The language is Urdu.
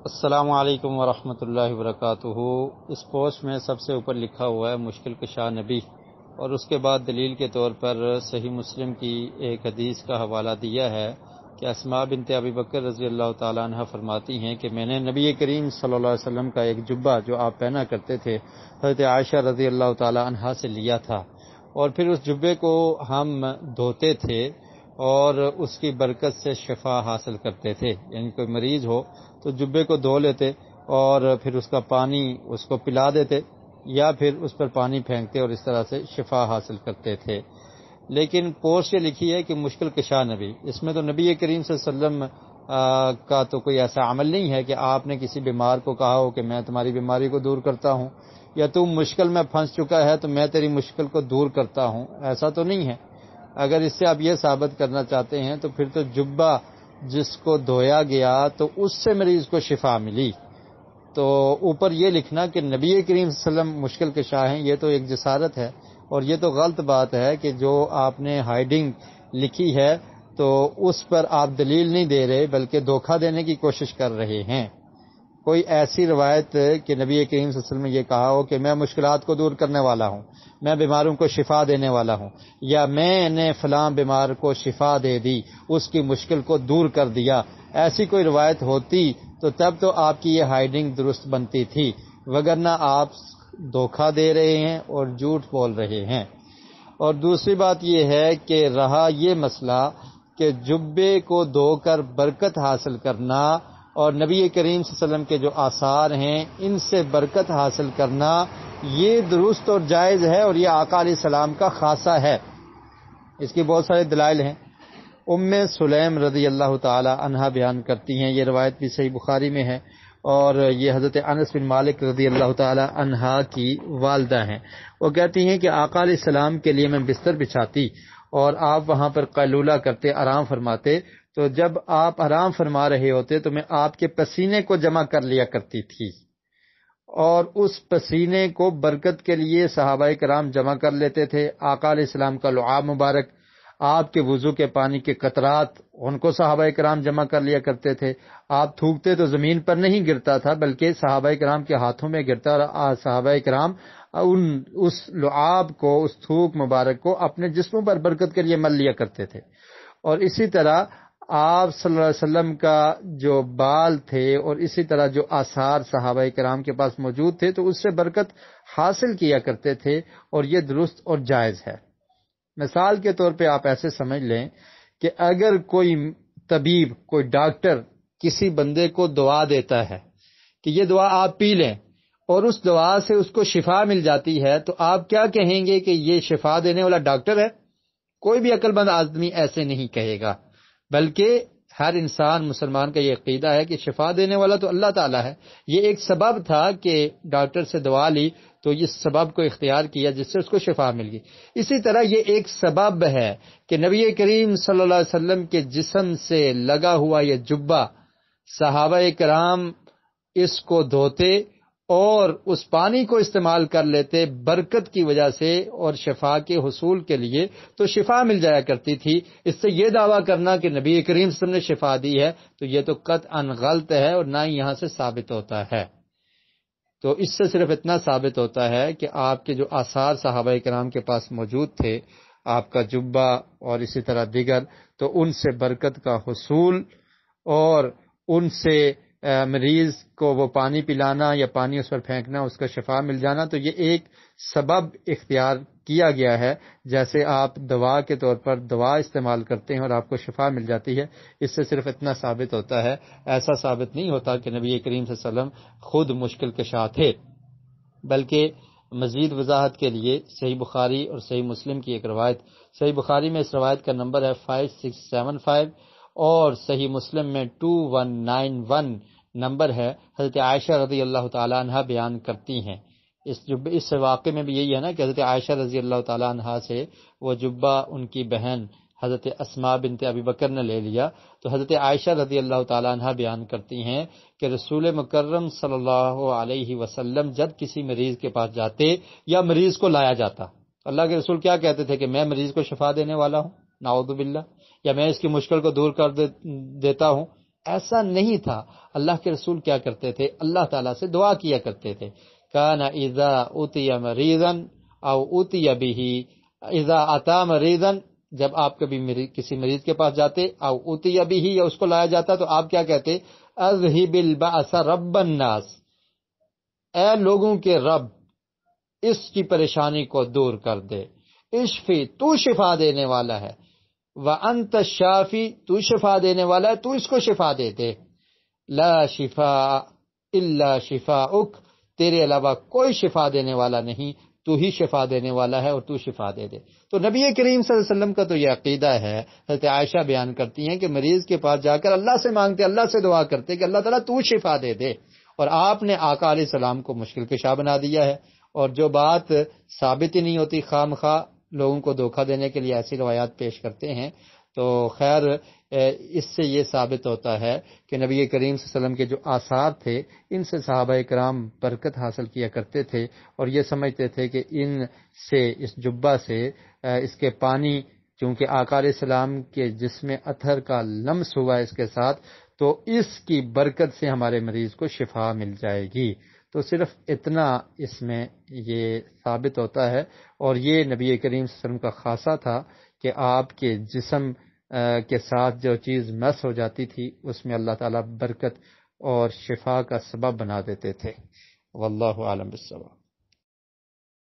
السلام علیکم ورحمۃ اللہ وبرکاتہ۔ اس پوسٹ میں سب سے اوپر لکھا ہوا ہے مشکل کشا نبی، اور اس کے بعد دلیل کے طور پر صحیح مسلم کی ایک حدیث کا حوالہ دیا ہے کہ اسماء بنت ابی بکر رضی اللہ تعالیٰ عنہ فرماتی ہیں کہ میں نے نبی کریم صلی اللہ علیہ وسلم کا ایک جبہ جو آپ پہنا کرتے تھے حضرت عائشہ رضی اللہ تعالیٰ عنہ سے لیا تھا، اور پھر اس جبے کو ہم دھوتے تھے اور اس کی برکت سے شفا حاصل کرتے تھے۔ یعنی کوئی مریض ہو تو جبے کو دھو لیتے اور پھر اس کا پانی اس کو پلا دیتے، یا پھر اس پر پانی پھینکتے اور اس طرح سے شفا حاصل کرتے تھے۔ لیکن پوسٹ یہ لکھی ہے کہ مشکل کشا نبی، اس میں تو نبی کریم صلی اللہ علیہ وسلم کا تو کوئی ایسا عمل نہیں ہے کہ آپ نے کسی بیمار کو کہا ہو کہ میں تمہاری بیماری کو دور کرتا ہوں، یا تم مشکل میں پھنس چکا ہے تو میں تیری مشکل کو دور کرتا ہوں، ایسا تو نہیں ہے۔ اگر اس سے آپ یہ ثابت کرنا چاہتے ہیں تو پھر تو جبہ جس کو دھویا گیا تو اس سے مریض کو شفا ملی، تو اوپر یہ لکھنا کہ نبی کریم صلی اللہ علیہ وسلم مشکل کشا ہیں، یہ تو ایک جسارت ہے، اور یہ تو غلط بات ہے کہ جو آپ نے ہائیڈنگ لکھی ہے تو اس پر آپ دلیل نہیں دے رہے بلکہ دھوکہ دینے کی کوشش کر رہے ہیں۔ کوئی ایسی روایت کہ نبی کریم صلی اللہ علیہ وسلم نے یہ کہا ہو کہ میں مشکلات کو دور کرنے والا ہوں، میں بیماروں کو شفا دینے والا ہوں، یا میں نے فلاں بیمار کو شفا دے دی، اس کی مشکل کو دور کر دیا، ایسی کوئی روایت ہوتی تو تب تو آپ کی یہ ہائیڈنگ درست بنتی تھی، وگرنہ آپ دھوکہ دے رہے ہیں اور جھوٹ بول رہے ہیں۔ اور دوسری بات یہ ہے کہ رہا یہ مسئلہ کہ جبے کو دھو کر برکت حاصل کرنا اور نبی کریم صلی اللہ علیہ وسلم کے جو آثار ہیں ان سے برکت حاصل کرنا، یہ درست اور جائز ہے، اور یہ آقا علیہ السلام کا خاصہ ہے۔ اس کی بہت سارے دلائل ہیں۔ ام سلیم رضی اللہ تعالی عنہا بیان کرتی ہیں، یہ روایت بھی صحیح بخاری میں ہے، اور یہ حضرت انس بن مالک رضی اللہ تعالی عنہا کی والدہ ہیں۔ وہ کہتی ہیں کہ آقا علیہ السلام کے لیے میں بستر بچھاتی اور آپ وہاں پر قیلولہ کرتے، آرام فرماتے، تو جب آپ آرام فرما رہے ہوتے تو میں آپ کے پسینے کو جمع کر لیا کرتی تھی، اور اس پسینے کو برکت کے لیے صحابہ کرام جمع کر لیتے تھے۔ آقا علیہ السلام کا لعاب مبارک، آپ کے وضو کے پانی کے قطرات، ان کو صحابہ کرام جمع کر لیا کرتے تھے۔ آپ تھوکتے تو زمین پر نہیں گرتا تھا بلکہ صحابہ کرام کے ہاتھوں میں گرتا، اور صحابہ کرام اس لعاب کو، اس تھوک مبارک کو اپنے جسموں پر برکت کے لیے مل لیا کرتے تھے۔ اور اسی طرح آپ صلی اللہ علیہ وسلم کا جو بال تھے اور اسی طرح جو آثار صحابہ کرام کے پاس موجود تھے تو اس سے برکت حاصل کیا کرتے تھے، اور یہ درست اور جائز ہے۔ مثال کے طور پہ آپ ایسے سمجھ لیں کہ اگر کوئی طبیب، کوئی ڈاکٹر کسی بندے کو دعا دیتا ہے کہ یہ دعا آپ پی لیں، اور اس دعا سے اس کو شفا مل جاتی ہے، تو آپ کیا کہیں گے کہ یہ شفا دینے والا ڈاکٹر ہے؟ کوئی بھی عقل مند آدمی ایسے نہیں کہے گا، بلکہ ہر انسان مسلمان کا یہ عقیدہ ہے کہ شفا دینے والا تو اللہ تعالیٰ ہے۔ یہ ایک سبب تھا کہ ڈاکٹر سے دعا لی تو اس سبب کو اختیار کیا جس سے اس کو شفا مل گئی۔ اسی طرح یہ ایک سبب ہے کہ نبی کریم صلی اللہ علیہ وسلم کے جسم سے لگا ہوا یہ جبہ، صحابہ کرام اس کو دھوتے اور اس پانی کو استعمال کر لیتے برکت کی وجہ سے اور شفا کے حصول کے لیے، تو شفا مل جایا کرتی تھی۔ اس سے یہ دعویٰ کرنا کہ نبی کریم صلی اللہ علیہ وسلم نے شفا دی ہے تو یہ تو قطعاً غلط ہے، اور نہ ہی یہاں سے ثابت ہوتا ہے۔ تو اس سے صرف اتنا ثابت ہوتا ہے کہ آپ کے جو آثار صحابہ کرام کے پاس موجود تھے، آپ کا جبہ اور اسی طرح دیگر، تو ان سے برکت کا حصول اور ان سے مریض کو وہ پانی پلانا یا پانی اس پر پھینکنا، اس کا شفا مل جانا، تو یہ ایک سبب اختیار کیا گیا ہے۔ جیسے آپ دوا کے طور پر دوا استعمال کرتے ہیں اور آپ کو شفا مل جاتی ہے، اس سے صرف اتنا ثابت ہوتا ہے، ایسا ثابت نہیں ہوتا کہ نبی کریم صلی اللہ علیہ وسلم خود مشکل کشا تھے۔ بلکہ مزید وضاحت کے لیے صحیح بخاری اور صحیح مسلم کی ایک روایت، صحیح بخاری میں اس روایت کا نمبر ہے 5675، اور صحیح مسلم میں 2191 نمبر ہے۔ حضرت عائشہ رضی اللہ تعالی عنہ بیان کرتی ہیں، اس واقعے میں بھی یہی ہے نا کہ حضرت عائشہ رضی اللہ تعالی عنہ سے وہ جبہ ان کی بہن حضرت اسماء بنت ابی بکر نے لے لیا، تو حضرت عائشہ رضی اللہ تعالی عنہ بیان کرتی ہیں کہ رسول مکرم صلی اللہ علیہ وسلم جب کسی مریض کے پاس جاتے یا مریض کو لایا جاتا، اللہ کے رسول کیا کہتے تھے کہ میں مریض کو شفا دینے والا ہوں، نعوذ باللہ، یا میں اس کی مشکل کو دور کر دیتا ہوں، ایسا نہیں تھا۔ اللہ کے رسول کیا کرتے تھے؟ اللہ تعالیٰ سے دعا کیا کرتے تھے، کان اذا اوتی مریضا او اوتی بہ، اذا اتا مریضا، جب آپ کبھی کسی مریض کے پاس جاتے، او اوتی بہ، یا اس کو لایا جاتا، تو آپ کیا کہتے؟ اذهب البأس رب الناس، اے لوگوں کے رب، اس کی پریشانی کو دور کر دے، اشفی، تو شفا دینے والا ہے، وانت الشافی، تو شفا دینے والا ہے، تو اس کو شفا دے دے، لا شفاء الا شفاؤک، تیرے علاوہ کوئی شفا دینے والا نہیں، تو ہی شفا دینے والا ہے اور تو شفا دے دے۔ تو نبی کریم صلی اللہ علیہ وسلم کا تو یہ عقیدہ ہے۔ حضرت عائشہ بیان کرتی ہیں کہ مریض کے پاس جا کر اللہ سے مانگتے، اللہ سے دعا کرتے کہ اللہ تعالیٰ تو شفا دے دے، اور آپ نے آقا علیہ السلام کو مشکل کشا بنا دیا ہے۔ اور جو بات ثابت ہی نہیں ہوتی، خواہ مخواہ لوگوں کو دھوکہ دینے کے لیے ایسی روایات پیش کرتے ہیں، تو خیر اس سے یہ ثابت ہوتا ہے کہ نبی کریم صلی اللہ علیہ وسلم کے جو آثار تھے، ان سے صحابہ کرام برکت حاصل کیا کرتے تھے، اور یہ سمجھتے تھے کہ ان سے، اس جبہ سے، اس کے پانی، چونکہ آقا علیہ السلام کے جسم اطہر کا لمس ہوا ہے اس کے ساتھ، تو اس کی برکت سے ہمارے مریض کو شفا مل جائے گی۔ تو صرف اتنا اس میں یہ ثابت ہوتا ہے، اور یہ نبی کریم صلی اللہ علیہ وسلم کا خاصہ تھا کہ آپ کے جسم کے ساتھ جو چیز مس ہو جاتی تھی، اس میں اللہ تعالیٰ برکت اور شفا کا سبب بنا دیتے تھے۔ واللہ عالم بالصواب۔